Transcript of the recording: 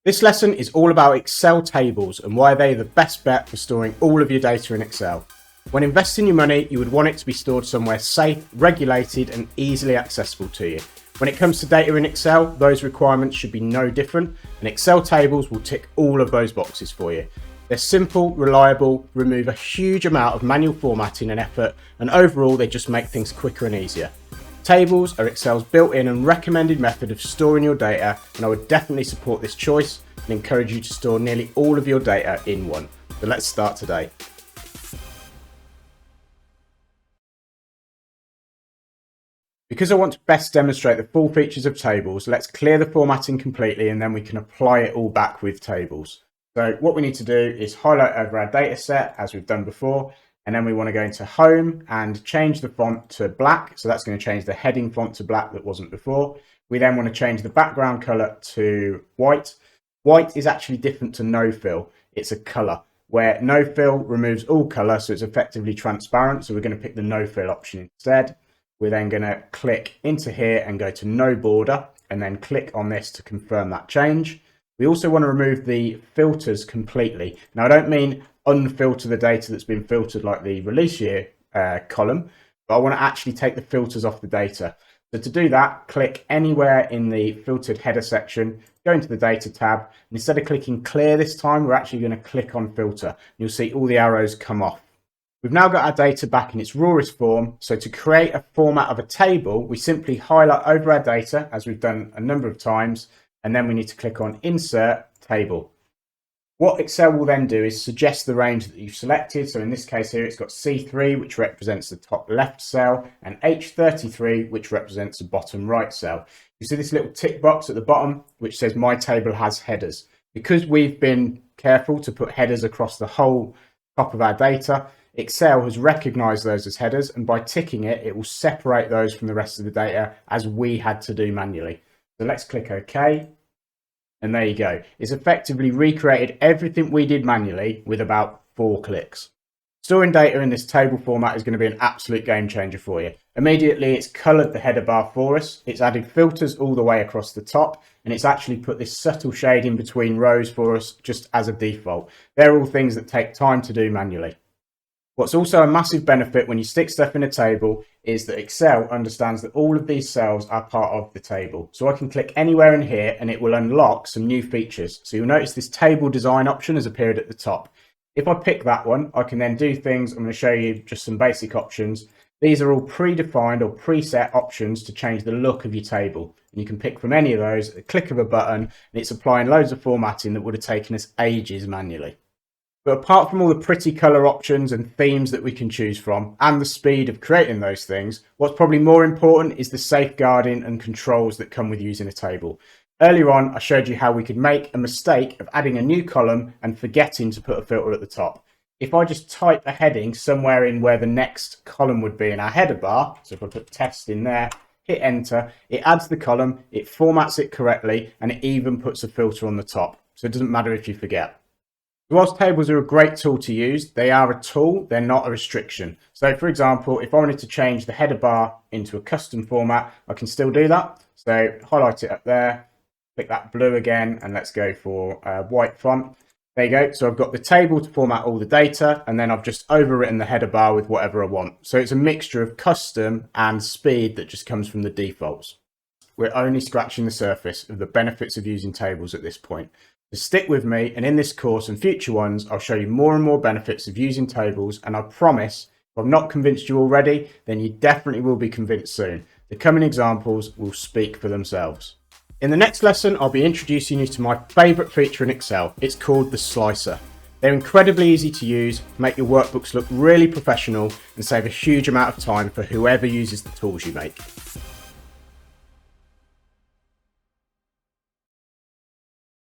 This lesson is all about Excel tables and why they're the best bet for storing all of your data in Excel. When investing your money, you would want it to be stored somewhere safe, regulated, and easily accessible to you. When it comes to data in Excel, those requirements should be no different, and Excel tables will tick all of those boxes for you. They're simple, reliable, remove a huge amount of manual formatting and effort, and overall they just make things quicker and easier. Tables are Excel's built-in and recommended method of storing your data, and I would definitely support this choice and encourage you to store nearly all of your data in one. So let's start today. Because I want to best demonstrate the full features of tables, let's clear the formatting completely and then we can apply it all back with tables. So what we need to do is highlight over our data set as we've done before, and then we want to go into Home and change the font to black. So that's going to change the heading font to black that wasn't before. We then want to change the background color to white. White is actually different to no fill. It's a color where no fill removes all color, so it's effectively transparent. So we're going to pick the no fill option instead. We're then going to click into here and go to no border and then click on this to confirm that change. We also want to remove the filters completely. Now, I don't mean unfilter the data that's been filtered like the release year column, but I want to actually take the filters off the data. So to do that, click anywhere in the filtered header section, go into the data tab, and instead of clicking clear this time, we're actually going to click on filter. You'll see all the arrows come off. We've now got our data back in its rawest form. So to create a format of a table, we simply highlight over our data as we've done a number of times, and then we need to click on Insert Table. What Excel will then do is suggest the range that you've selected. So in this case here, it's got C3, which represents the top left cell, and H33, which represents the bottom right cell. You see this little tick box at the bottom, which says My Table has headers. Because we've been careful to put headers across the whole top of our data, Excel has recognized those as headers, and by ticking it, it will separate those from the rest of the data as we had to do manually. So let's click OK. And there you go. It's effectively recreated everything we did manually with about 4 clicks. Storing data in this table format is going to be an absolute game changer for you. Immediately, it's colored the header bar for us. It's added filters all the way across the top, and it's actually put this subtle shade in between rows for us just as a default. They're all things that take time to do manually. What's also a massive benefit when you stick stuff in a table is that Excel understands that all of these cells are part of the table. So I can click anywhere in here and it will unlock some new features. So you'll notice this table design option has appeared at the top. If I pick that one, I can then do things. I'm going to show you just some basic options. These are all predefined or preset options to change the look of your table. And you can pick from any of those at the click of a button, and it's applying loads of formatting that would have taken us ages manually. But apart from all the pretty color options and themes that we can choose from and the speed of creating those things, what's probably more important is the safeguarding and controls that come with using a table. Earlier on, I showed you how we could make a mistake of adding a new column and forgetting to put a filter at the top. If I just type a heading somewhere in where the next column would be in our header bar, so if I put test in there, hit enter, it adds the column, it formats it correctly, and it even puts a filter on the top. So it doesn't matter if you forget. Whilst tables are a great tool to use, they are a tool, they're not a restriction. So for example, if I wanted to change the header bar into a custom format, I can still do that. So highlight it up there, click that blue again, and let's go for white font. There you go. So I've got the table to format all the data, and then I've just overwritten the header bar with whatever I want. So it's a mixture of custom and speed that just comes from the defaults. We're only scratching the surface of the benefits of using tables at this point. So stick with me, and in this course and future ones, I'll show you more and more benefits of using tables, and I promise, if I've not convinced you already, then you definitely will be convinced soon. The coming examples will speak for themselves. In the next lesson, I'll be introducing you to my favourite feature in Excel. It's called the Slicer. They're incredibly easy to use, make your workbooks look really professional, and save a huge amount of time for whoever uses the tools you make.